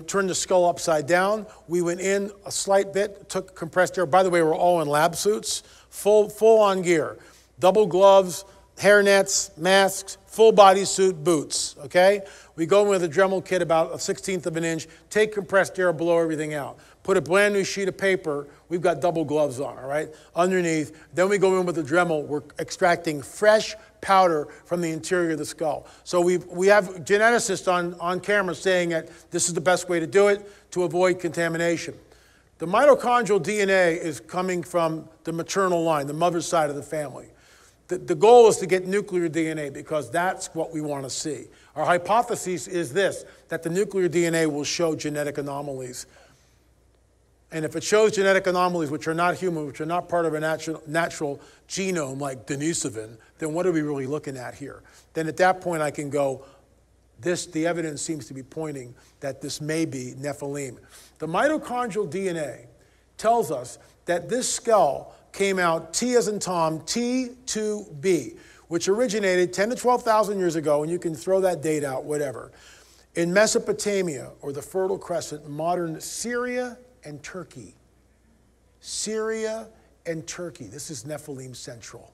turned the skull upside down, we went in a slight bit, took compressed air. By the way, we're all in lab suits, full on gear. Double gloves, hairnets, masks, full body suit, boots, okay? We go in with a Dremel kit about a 1/16 of an inch, take compressed air, blow everything out. Put a brand new sheet of paper, we've got double gloves on, all right, underneath. Then we go in with the Dremel, we're extracting fresh powder from the interior of the skull. So we have geneticists on camera saying that this is the best way to do it to avoid contamination. The mitochondrial DNA is coming from the maternal line, the mother's side of the family. The goal is to get nuclear DNA because that's what we want to see. Our hypothesis is this, that the nuclear DNA will show genetic anomalies. And if it shows genetic anomalies which are not human, which are not part of a natural genome like Denisovin, then what are we really looking at here? Then at that point I can go, the evidence seems to be pointing that this may be Nephilim. The mitochondrial DNA tells us that this skull came out, T as in Tom, T2B, which originated 10 to 12,000 years ago, and you can throw that date out, whatever, in Mesopotamia, or the Fertile Crescent, modern Syria and Turkey. Syria and Turkey. This is Nephilim Central.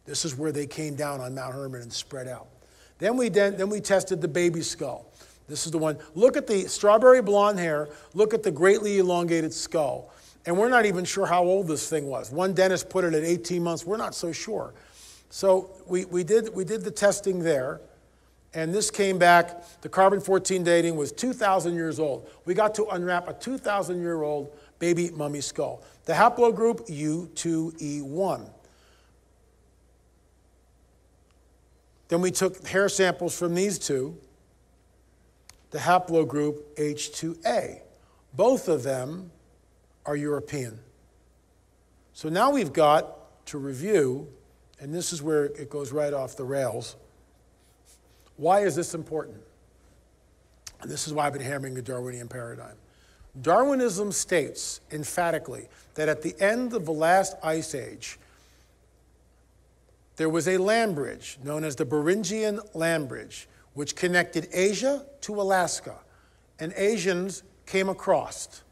This is where they came down on Mount Hermon and spread out. Then we tested the baby skull. This is the one. Look at the strawberry blonde hair. Look at the greatly elongated skull. And we're not even sure how old this thing was. One dentist put it at 18 months. We're not so sure. So we did the testing there, and this came back, the carbon-14 dating was 2,000 years old. We got to unwrap a 2,000-year-old baby mummy skull. The haplogroup U2E1. Then we took hair samples from these two, the haplogroup H2A. Both of them are European. So now we've got to review, and this is where it goes right off the rails. Why is this important? And this is why I've been hammering the Darwinian paradigm. Darwinism states emphatically that at the end of the last ice age, there was a land bridge known as the Beringian land bridge, which connected Asia to Alaska. And Asians came across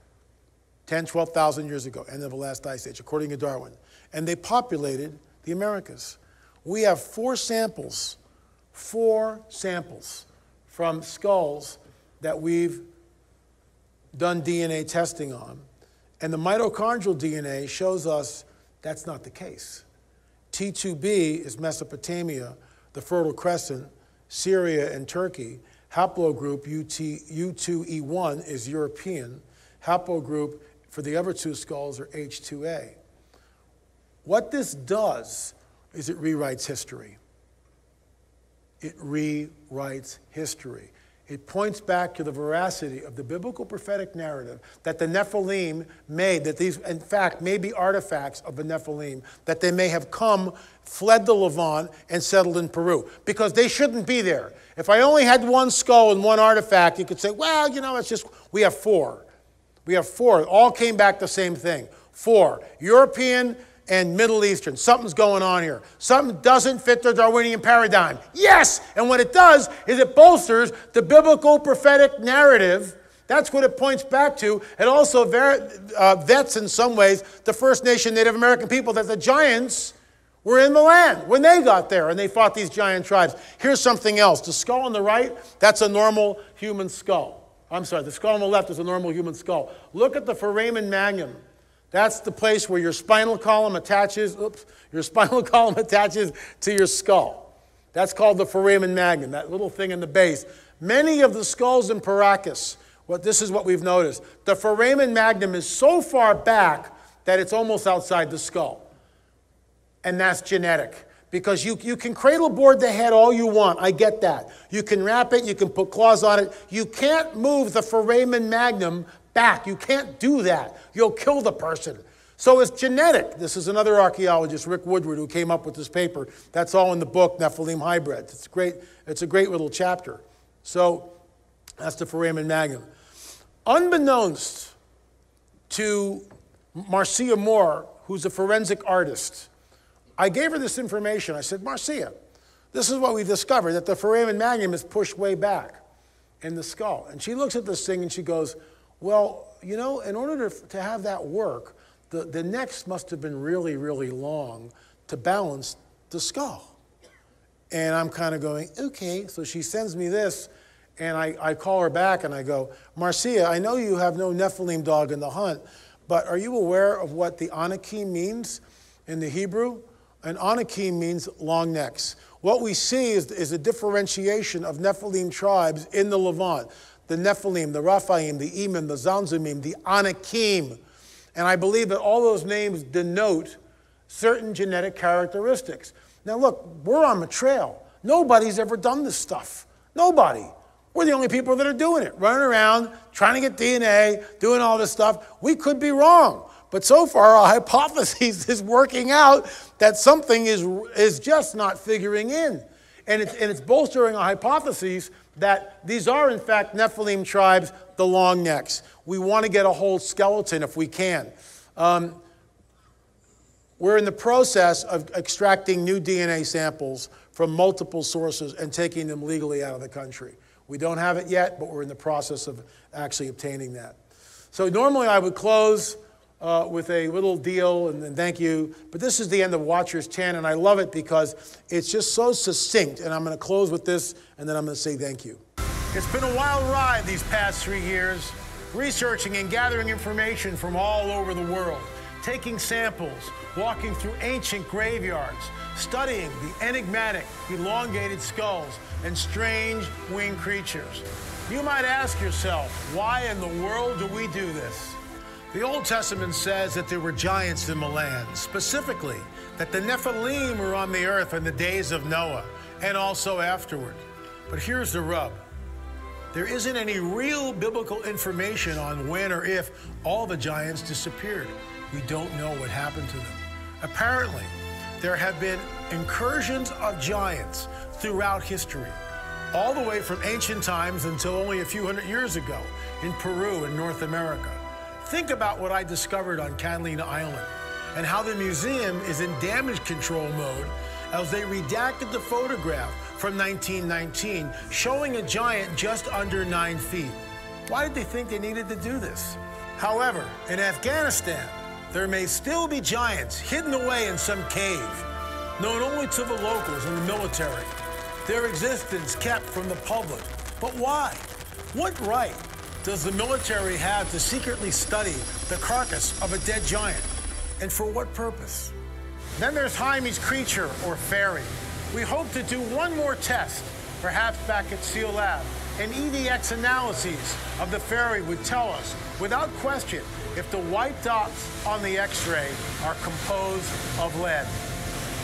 10, 12,000 years ago, end of the last ice age, according to Darwin. And they populated the Americas. We have four samples from skulls that we've done DNA testing on. And the mitochondrial DNA shows us that's not the case. T2B is Mesopotamia, the Fertile Crescent, Syria and Turkey. Haplogroup U2E1 is European. Haplogroup for the other two skulls are H2A. What this does is it rewrites history. It rewrites history. It points back to the veracity of the biblical prophetic narrative that the Nephilim made, that these, in fact, may be artifacts of the Nephilim, that they may have come, fled the Levant, and settled in Peru, because they shouldn't be there. If I only had one skull and one artifact, you could say, well, you know, it's just, we have four. We have four. All came back the same thing. Four. European and Middle Eastern. Something's going on here. Something doesn't fit the Darwinian paradigm. Yes! And what it does is it bolsters the biblical prophetic narrative. That's what it points back to. It also vets, in some ways, the First Nation Native American people, that the giants were in the land when they got there and they fought these giant tribes. Here's something else. The skull on the right, that's a normal human skull. I'm sorry, the skull on the left is a normal human skull. Look at the foramen magnum. That's the place where your spinal column attaches, your spinal column attaches to your skull. That's called the foramen magnum, that little thing in the base. Many of the skulls in Paracas, this is what we've noticed. The foramen magnum is so far back that it's almost outside the skull. And that's genetic. Because you can cradle board the head all you want. I get that. You can wrap it. You can put claws on it. You can't move the foramen magnum back. You can't do that. You'll kill the person. So it's genetic. This is another archaeologist, Rick Woodward, who came up with this paper. That's all in the book, Nephilim Hybrids. It's great. It's a great little chapter. So that's the foramen magnum. Unbeknownst to Marcia Moore, who's a forensic artist, I gave her this information. I said, Marcia, this is what we discovered, that the foramen magnum is pushed way back in the skull. And she looks at this thing and she goes, well, you know, in order to have that work, the necks must have been really, really long to balance the skull. And I'm kind of going, okay. So she sends me this, and I call her back and I go, Marcia, I know you have no Nephilim dog in the hunt, but are you aware of what the Anakim means in the Hebrew? And Anakim means long necks. What we see is a differentiation of Nephilim tribes in the Levant. The Nephilim, the Raphaim, the Emim, the Zanzumim, the Anakim. And I believe that all those names denote certain genetic characteristics. Now look, we're on the trail. Nobody's ever done this stuff. Nobody. We're the only people that are doing it, running around, trying to get DNA, doing all this stuff. We could be wrong. But so far, our hypothesis is working out that something is just not figuring in. And it's bolstering our hypotheses that these are, in fact, Nephilim tribes, the long necks. We want to get a whole skeleton if we can. We're in the process of extracting new DNA samples from multiple sources and taking them legally out of the country. We don't have it yet, but we're in the process of actually obtaining that. So normally I would close with a little deal and then thank you. But this is the end of Watchers 10, and I love it because it's just so succinct. And I'm going to close with this, and then I'm going to say thank you. It's been a wild ride these past 3 years, researching and gathering information from all over the world, taking samples, walking through ancient graveyards, studying the enigmatic, elongated skulls and strange winged creatures. You might ask yourself, why in the world do we do this? The Old Testament says that there were giants in the land, specifically that the Nephilim were on the earth in the days of Noah and also afterward. But here's the rub. There isn't any real biblical information on when or if all the giants disappeared. We don't know what happened to them. Apparently, there have been incursions of giants throughout history, all the way from ancient times until only a few hundred years ago in Peru in North America. Think about what I discovered on Catalina Island and how the museum is in damage control mode as they redacted the photograph from 1919 showing a giant just under 9 feet. Why did they think they needed to do this? However, in Afghanistan, there may still be giants hidden away in some cave, known only to the locals and the military. Their existence kept from the public. But why? What right does the military have to secretly study the carcass of a dead giant? And for what purpose? Then there's Jaime's creature, or fairy. We hope to do one more test, perhaps back at SEAL Lab, and EDX analyses of the fairy would tell us, without question, if the white dots on the X-ray are composed of lead.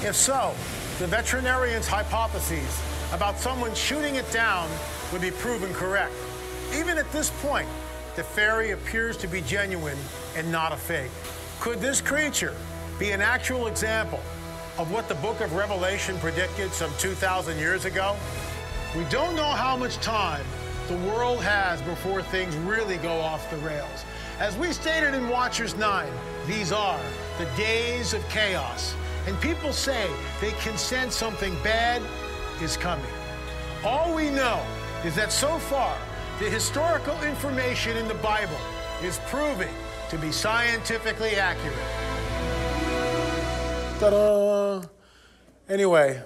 If so, the veterinarian's hypotheses about someone shooting it down would be proven correct. Even at this point, the fairy appears to be genuine and not a fake. Could this creature be an actual example of what the book of Revelation predicted some 2,000 years ago? We don't know how much time the world has before things really go off the rails. As we stated in Watchers 9, these are the days of chaos, and people say they can sense something bad is coming. All we know is that so far, the historical information in the Bible is proving to be scientifically accurate. Ta-da! Anyway,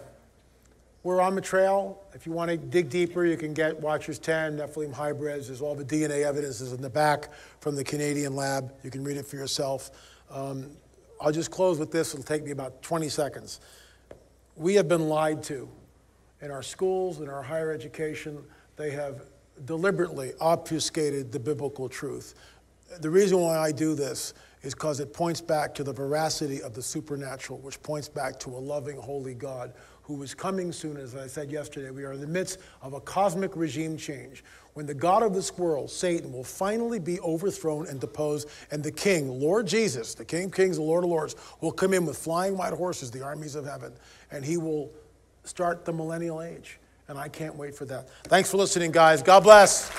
we're on the trail. If you want to dig deeper, you can get Watchers 10, Nephilim hybrids. There's all the DNA evidences in the back from the Canadian lab. You can read it for yourself. I'll just close with this. It'll take me about 20 seconds. We have been lied to in our schools, in our higher education. They have deliberately obfuscated the biblical truth. The reason why I do this is because it points back to the veracity of the supernatural, which points back to a loving, holy God who is coming soon. As I said yesterday, we are in the midst of a cosmic regime change when the God of this world, Satan, will finally be overthrown and deposed, and the King, Lord Jesus, the King of Kings, the Lord of Lords, will come in with flying white horses, the armies of heaven, and he will start the millennial age. And I can't wait for that. Thanks for listening, guys. God bless.